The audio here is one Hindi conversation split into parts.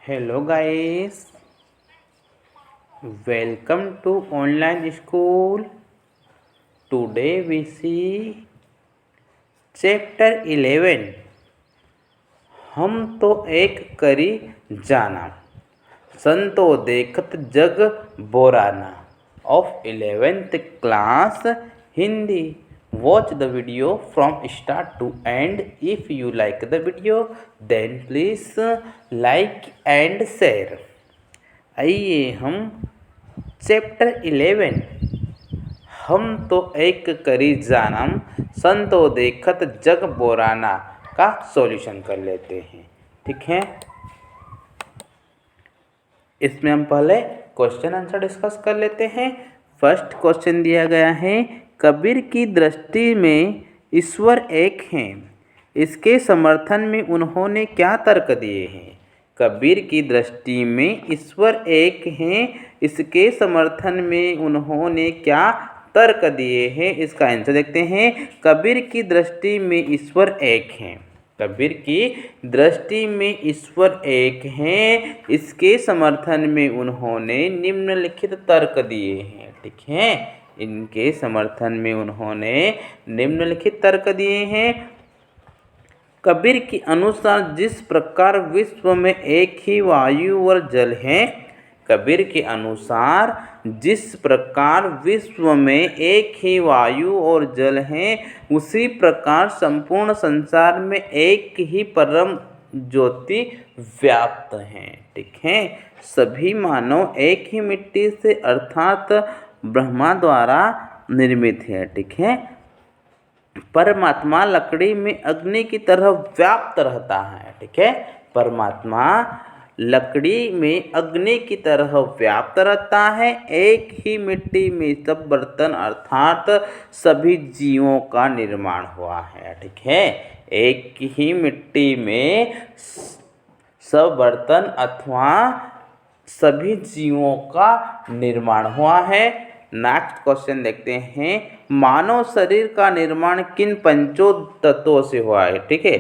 Hello guys, welcome to online school. Today we see chapter 11. हम तो एक करी जाना संतो देखत जग Borana of 11th class Hindi. Watch the video from start to end. If you like the video then please like and share. आइए हम चैप्टर 11 हम तो एक करी जानम संतो देखत जग बोराना का सॉल्यूशन कर लेते हैं। ठीक है, इसमें हम पहले क्वेश्चन आंसर डिस्कस कर लेते हैं। फर्स्ट क्वेश्चन दिया गया है, कबीर की दृष्टि में ईश्वर एक हैं, इसके समर्थन में उन्होंने क्या तर्क दिए हैं। कबीर की दृष्टि में ईश्वर एक हैं, इसके समर्थन में उन्होंने क्या तर्क दिए हैं। इसका आंसर देखते हैं। कबीर की दृष्टि में ईश्वर एक हैं, कबीर की दृष्टि में ईश्वर एक हैं, इसके समर्थन में उन्होंने निम्नलिखित तर्क दिए हैं। ठीक है, इनके समर्थन में उन्होंने निम्नलिखित तर्क दिए हैं। कबीर के अनुसार जिस प्रकार विश्व में एक ही वायु और जल है, कबीर के अनुसार जिस प्रकार विश्व में एक ही वायु और जल है, उसी प्रकार संपूर्ण संसार में एक ही परम ज्योति व्याप्त है। ठीक है, सभी मानव एक ही मिट्टी से अर्थात ब्रह्मा द्वारा निर्मित है। ठीक है, परमात्मा लकड़ी में अग्नि की तरह व्याप्त रहता है। ठीक है, परमात्मा लकड़ी में अग्नि की तरह व्याप्त रहता है। एक ही मिट्टी में सब बर्तन अर्थात सभी जीवों का निर्माण हुआ है। ठीक है, एक ही मिट्टी में सब बर्तन अथवा सभी जीवों का निर्माण हुआ है। नेक्स्ट क्वेश्चन देखते हैं, मानव शरीर का निर्माण किन पंचों तत्वों से हुआ है। ठीक है,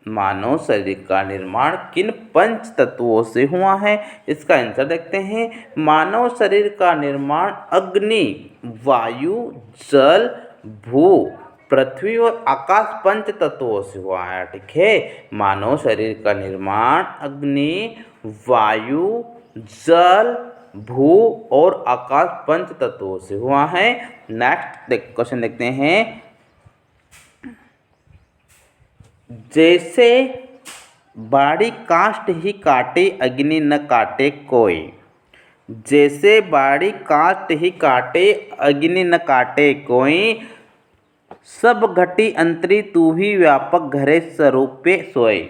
मानव शरीर का निर्माण किन पंच तत्वों से हुआ है। इसका आंसर देखते हैं। मानव शरीर का निर्माण अग्नि, वायु, जल, भू, पृथ्वी और आकाश पंच तत्वों से हुआ है। ठीक है, मानव शरीर का निर्माण अग्नि, वायु, जल, भू और आकाश पंच तत्वों से हुआ है। नेक्स्ट क्वेश्चन देखते हैं, जैसे बाड़ी काष्ठ ही काटे अग्नि न काटे कोई। जैसे बाड़ी काष्ठ ही काटे अग्नि न काटे कोई, सब घटी अंतरी तू ही व्यापक घरे स्वरूपे सोए।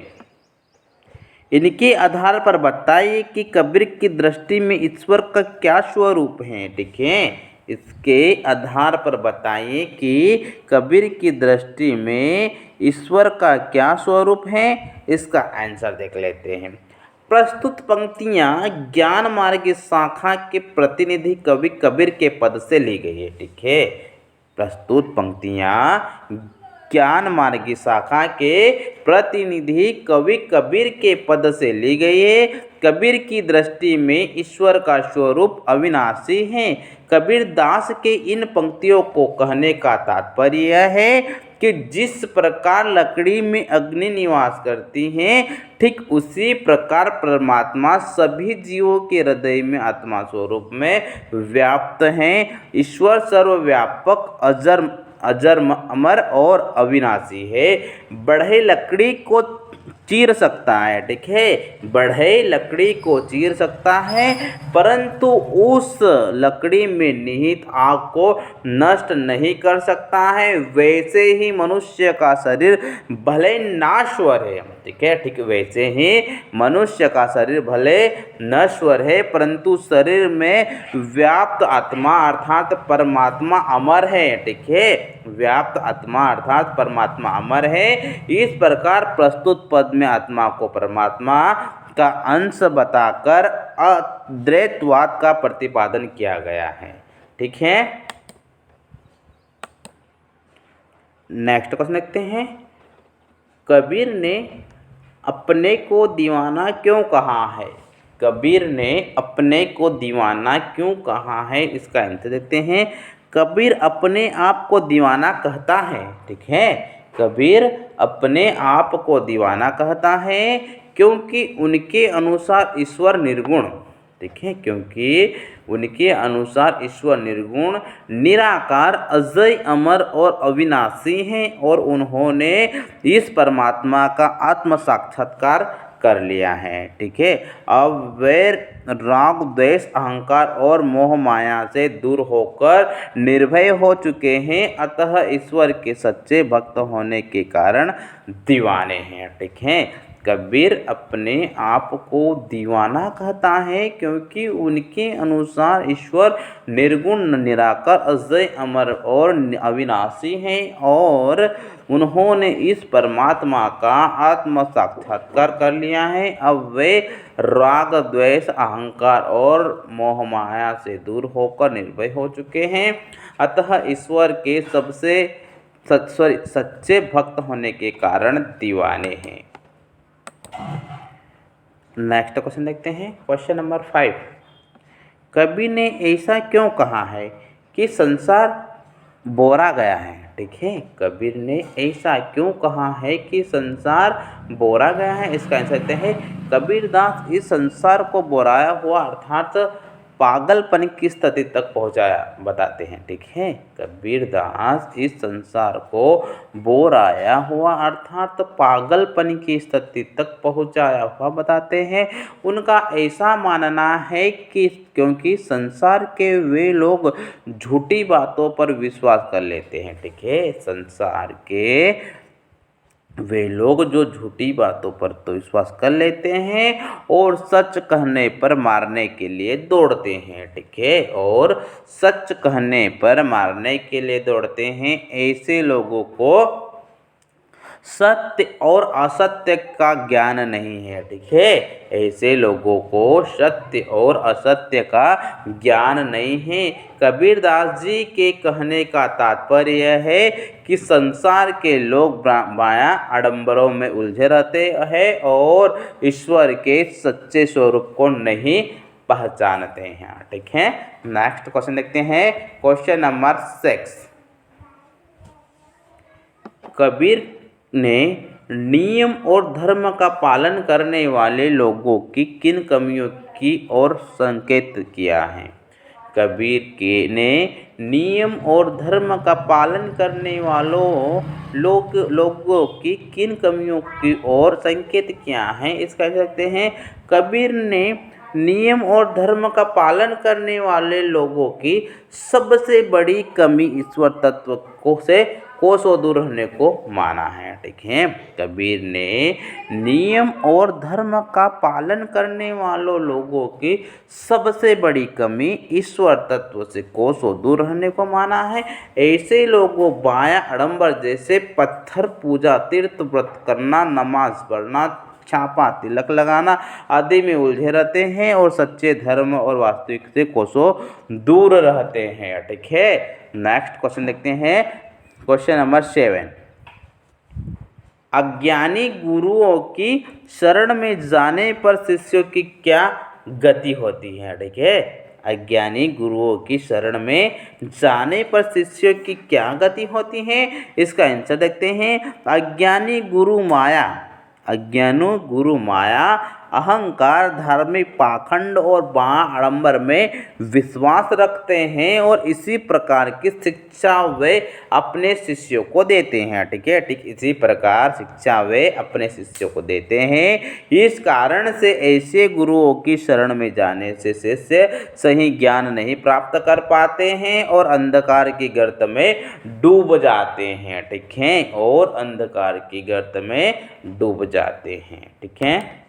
इनके आधार पर बताइए कि कबीर की दृष्टि में ईश्वर का क्या स्वरूप है। ठीक है, इसके आधार पर बताइए कि कबीर की दृष्टि में ईश्वर का क्या स्वरूप है। इसका आंसर देख लेते हैं। प्रस्तुत पंक्तियाँ ज्ञान मार्ग की शाखा के प्रतिनिधि कवि कबीर के पद से ली गई है। ठीक है, प्रस्तुत पंक्तियाँ ज्ञान मार्ग की शाखा के प्रतिनिधि कवि कबीर के पद से ली गई है। कबीर की दृष्टि में ईश्वर का स्वरूप अविनाशी है। कबीर दास के इन पंक्तियों को कहने का तात्पर्य यह है कि जिस प्रकार लकड़ी में अग्नि निवास करती है, ठीक उसी प्रकार परमात्मा सभी जीवों के हृदय में आत्मा स्वरूप में व्याप्त है। ईश्वर सर्वव्यापक, अजर, अमर और अविनाशी है। बढ़ई लकड़ी को चीर सकता है। ठीक है, बढ़ई लकड़ी को चीर सकता है, परंतु उस लकड़ी में निहित आग को नष्ट नहीं कर सकता है। वैसे ही मनुष्य का शरीर भले नाश्वर है। ठीक है, ठीक वैसे ही मनुष्य का शरीर भले नश्वर है, परंतु शरीर में व्याप्त आत्मा अर्थात परमात्मा अमर है। ठीक है, व्याप्त आत्मा अर्थात परमात्मा अमर है। इस प्रकार प्रस्तुत पद में आत्मा को परमात्मा का अंश बताकर अद्वैतवाद का प्रतिपादन किया गया है। ठीक है, नेक्स्ट क्वेश्चन देखते हैं। कबीर ने अपने को दीवाना क्यों कहा है। कबीर ने अपने को दीवाना क्यों कहा है, इसका आंसर देते हैं। कबीर अपने आप को दीवाना कहता है, ठीक है। कबीर अपने आप को दीवाना कहता है क्योंकि उनके अनुसार ईश्वर निर्गुण, ठीक है, क्योंकि उनके अनुसार ईश्वर निर्गुण, निराकार, अजय, अमर और अविनाशी हैं और उन्होंने इस परमात्मा का आत्म साक्षात्कार कर लिया है, ठीक है। अब वे राग, द्वेष, अहंकार और मोह माया से दूर होकर निर्भय हो चुके हैं, अतः ईश्वर के सच्चे भक्त होने के कारण दीवाने हैं, ठीक है। कबीर अपने आप को दीवाना कहता है क्योंकि उनके अनुसार ईश्वर निर्गुण, निराकार, अजय, अमर और अविनाशी हैं और उन्होंने इस परमात्मा का आत्म साक्षात्कार कर लिया है। अब वे राग, द्वेष, अहंकार और मोह माया से दूर होकर निर्भय हो चुके हैं, अतः ईश्वर के सबसे सच्चे भक्त होने के कारण दीवाने हैं। नेक्स्ट क्वेश्चन देखते हैं, क्वेश्चन नंबर 5। कबीर ने ऐसा क्यों कहा है कि संसार बोरा गया है, ठीक है। कबीर ने ऐसा क्यों कहा है कि संसार बोरा गया है, इसका आंसर देते हैं। कबीरदास इस संसार को बोराया हुआ अर्थात पागलपन की स्थिति तक पहुंचाया बताते हैं, ठीक है। कबीरदास इस संसार को बोराया हुआ अर्थात पागलपन की स्थिति तक पहुंचाया हुआ बताते हैं। उनका ऐसा मानना है कि क्योंकि संसार के वे लोग झूठी बातों पर विश्वास कर लेते हैं, ठीक है। संसार के वे लोग जो झूठी बातों पर तो विश्वास कर लेते हैं और सच कहने पर मारने के लिए दौड़ते हैं, ठीक है। और सच कहने पर मारने के लिए दौड़ते हैं। ऐसे लोगों को सत्य और असत्य का ज्ञान नहीं है, ठीक है। ऐसे लोगों को सत्य और असत्य का ज्ञान नहीं है। कबीरदास जी के कहने का तात्पर्य यह है कि संसार के लोग माया आडंबरों में उलझे रहते हैं और ईश्वर के सच्चे स्वरूप को नहीं पहचानते हैं, ठीक है। नेक्स्ट क्वेश्चन देखते हैं, क्वेश्चन नंबर 6। कबीर ने नियम और धर्म का पालन करने वाले लोगों की किन कमियों की ओर संकेत किया है। कबीर ने नियम और धर्म का पालन करने वालों लोगों की किन कमियों की ओर संकेत किया है, इसका कह सकते हैं। कबीर ने नियम और धर्म का पालन करने वाले लोगों की सबसे बड़ी कमी ईश्वर तत्व को से कोसों दूर रहने को माना है, ठीक है। कबीर ने नियम और धर्म का पालन करने वालों लोगों की सबसे बड़ी कमी ईश्वर तत्व से कोसों दूर रहने को माना है। ऐसे लोगों माया आडंबर जैसे पत्थर पूजा, तीर्थ व्रत करना, नमाज पढ़ना, छापा तिलक लगाना आदि में उलझे रहते हैं और सच्चे धर्म और वास्तविक से कोसों दूर रहते हैं, ठीक है। नेक्स्ट क्वेश्चन देखते हैं, क्वेश्चन नंबर 7। अज्ञानी गुरुओं की शरण में जाने पर शिष्यों की क्या गति होती है, ठीक है। अज्ञानी गुरुओं की शरण में जाने पर शिष्यों की क्या गति होती है, इसका आंसर देखते हैं। अज्ञानी गुरु माया, अहंकार, धार्मिक पाखंड और आडंबर में विश्वास रखते हैं और इसी प्रकार की शिक्षा वे अपने शिष्यों को देते हैं, ठीक है। ठीक इसी प्रकार शिक्षा वे अपने शिष्यों को देते हैं। इस कारण से ऐसे गुरुओं की शरण में जाने से शिष्य सही ज्ञान नहीं प्राप्त कर पाते हैं और अंधकार की गर्त में डूब जाते हैं, ठीक है। और अंधकार की गर्त में डूब जाते हैं, ठीक है।